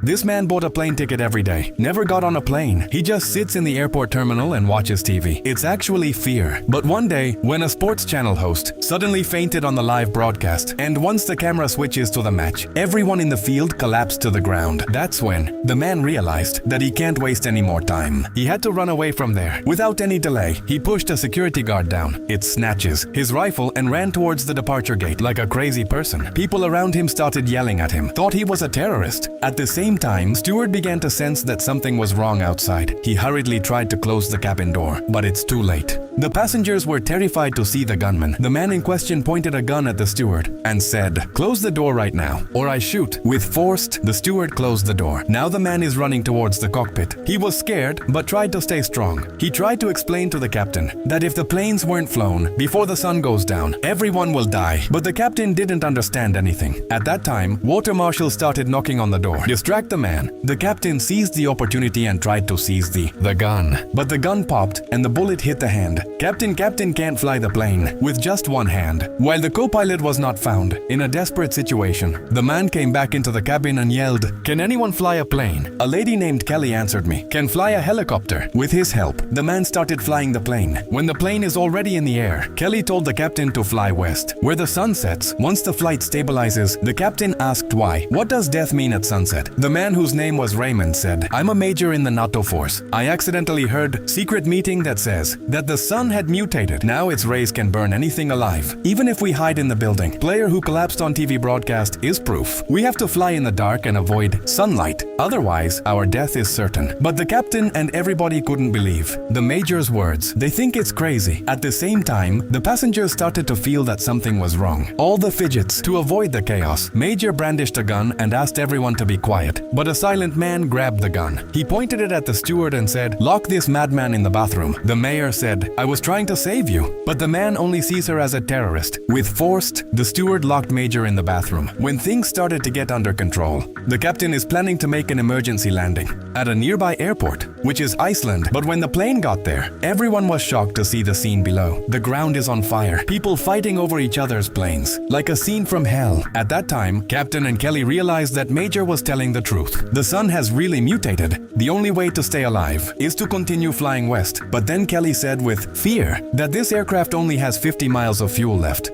This man bought a plane ticket every day, never got on a plane. He just sits in the airport terminal and watches TV. It's actually fear. But one day, when a sports channel host suddenly fainted on the live broadcast, and once the camera switches to the match, everyone in the field collapsed to the ground. That's when the man realized that he can't waste any more time. He had to run away from there. Without any delay, he pushed a security guard down, its snatches, his rifle, and ran towards the departure gate like a crazy person. People around him started yelling at him, thought he was a terrorist. At the same time, Stewart began to sense that something was wrong outside. He hurriedly tried to close the cabin door, but it's too late. The passengers were terrified to see the gunman. The man in question pointed a gun at the steward and said, "Close the door right now, or I shoot." With force, the steward closed the door. Now the man is running towards the cockpit. He was scared, but tried to stay strong. He tried to explain to the captain that if the planes weren't flown before the sun goes down, everyone will die. But the captain didn't understand anything. At that time, water marshals started knocking on the door. Distract the man. The captain seized the opportunity and tried to seize the gun. But the gun popped and the bullet hit the hand. Captain can't fly the plane with just one hand. While the co-pilot was not found, in a desperate situation, the man came back into the cabin and yelled, "Can anyone fly a plane?" A lady named Kelly answered me, "Can fly a helicopter." With his help, the man started flying the plane. When the plane is already in the air, Kelly told the captain to fly west, where the sun sets. Once the flight stabilizes, the captain asked why. "What does death mean at sunset?" The man whose name was Raymond said, "I'm a major in the NATO force. I accidentally heard secret meeting that says that the sun had mutated. Now its rays can burn anything alive, even if we hide in the building. Player who collapsed on TV broadcast is proof. We have to fly in the dark and avoid sunlight. Otherwise, our death is certain." But the captain and everybody couldn't believe the major's words. They think it's crazy. At the same time, the passengers started to feel that something was wrong. All the fidgets. To avoid the chaos, Major brandished a gun and asked everyone to be quiet. But a silent man grabbed the gun. He pointed it at the steward and said, "Lock this madman in the bathroom." The mayor said, "I was trying to save you." But the man only sees her as a terrorist. With force, the steward locked Major in the bathroom. When things started to get under control, the captain is planning to make an emergency landing at a nearby airport, which is Iceland. But when the plane got there, everyone was shocked to see the scene below. The ground is on fire, people fighting over each other's planes, like a scene from hell. At that time, Captain and Kelly realized that Major was telling the truth. The sun has really mutated. The only way to stay alive is to continue flying west. But then Kelly said with fear that this aircraft only has 50 miles of fuel left.